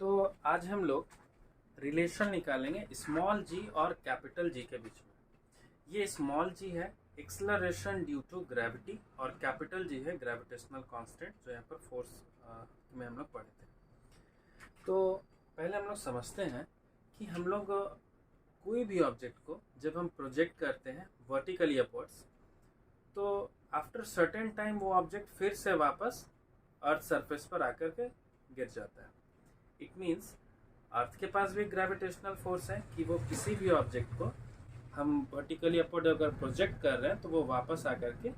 तो आज हम लोग रिलेशन निकालेंगे स्मॉल जी और कैपिटल जी के बीच में। ये स्मॉल जी है एक्सलरेशन ड्यू टू ग्रेविटी और कैपिटल जी है ग्रेविटेशनल कांस्टेंट, जो यहाँ पर फोर्स में हम लोग पढ़े थे। तो पहले हम लोग समझते हैं कि हम लोग कोई भी ऑब्जेक्ट को जब हम प्रोजेक्ट करते हैं वर्टिकली अपवर्ड्स, तो आफ्टर सर्टेन टाइम वो ऑब्जेक्ट फिर से वापस अर्थ सरफेस पर आकर के गिर जाता है। इट मीन्स अर्थ के पास भी ग्रेविटेशनल फोर्स है कि वो किसी भी ऑब्जेक्ट को हम वर्टिकली अपवर्ड अगर प्रोजेक्ट कर रहे हैं तो वो वापस आकर के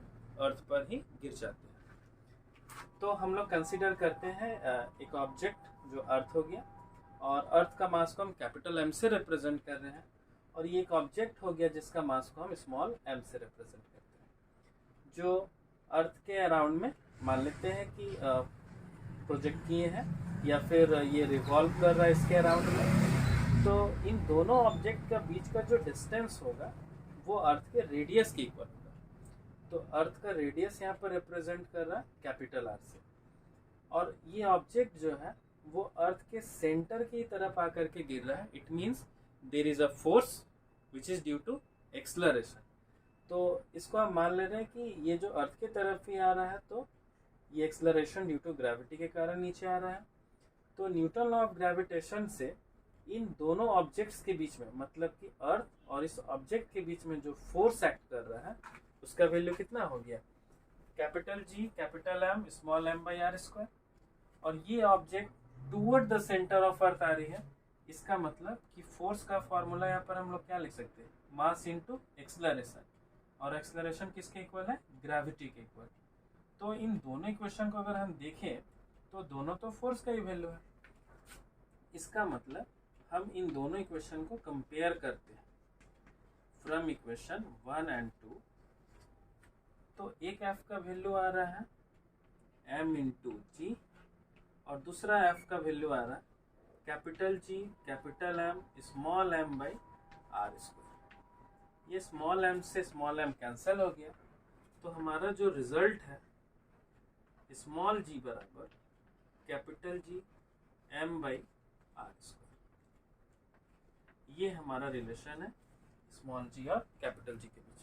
अर्थ पर ही गिर जाते हैं। तो हम लोग कंसीडर करते हैं एक ऑब्जेक्ट जो अर्थ हो गया, और अर्थ का मास को हम कैपिटल एम से रिप्रेजेंट कर रहे हैं, और ये एक ऑब्जेक्ट हो गया जिसका मास को हम स्मॉल एम से रिप्रेजेंट करते हैं, जो अर्थ के अराउंड में मान लेते हैं कि प्रोजेक्ट किए हैं, या फिर ये रिवॉल्व कर रहा है इसके अराउंड में। तो इन दोनों ऑब्जेक्ट का बीच का जो डिस्टेंस होगा वो अर्थ के रेडियस के इक्वल होगा। तो अर्थ का रेडियस यहाँ पर रिप्रेजेंट कर रहा है कैपिटल आर से, और ये ऑब्जेक्ट जो है वो अर्थ के सेंटर की तरफ आकर के गिर रहा है। It means there is a force which is due to acceleration. तो इसको हम मान ले रहे हैं कि ये जो अर्थ की तरफ ही आ रहा है, तो ये एक्सलरेशन ड्यू टू ग्रेविटी के कारण नीचे आ रहा है। तो न्यूटन लॉ ऑफ ग्रेविटेशन से इन दोनों ऑब्जेक्ट्स के बीच में, मतलब कि अर्थ और इस ऑब्जेक्ट के बीच में जो फोर्स एक्ट कर रहा है उसका वैल्यू कितना हो गया, capital G capital M small M by are square. और ये object toward the center of earth आ रही है। इसका मतलब कि फोर्स का फॉर्मूला यहाँ पर हम लोग क्या लिख सकते हैं, मास इंटू एक्सलरेशन, और एक्सलरेशन किसके इक्वल है, ग्रेविटी के इक्वल। तो इन दोनों इक्वेशन को अगर हम देखें तो दोनों तो फोर्स का ही वैल्यू है। इसका मतलब हम इन दोनों इक्वेशन को कंपेयर करते हैं फ्रॉम इक्वेशन 1 एंड 2। तो एक एफ का वैल्यू आ रहा है एम इंटू जी, और दूसरा एफ का वैल्यू आ रहा है capital G capital M small M by are square. ये स्मॉल एम से स्मॉल एम कैंसिल हो गया, तो हमारा जो रिजल्ट है स्मॉल जी बराबर capital G M by are square. ये हमारा रिलेशन है स्मॉल जी और कैपिटल जी के बीच।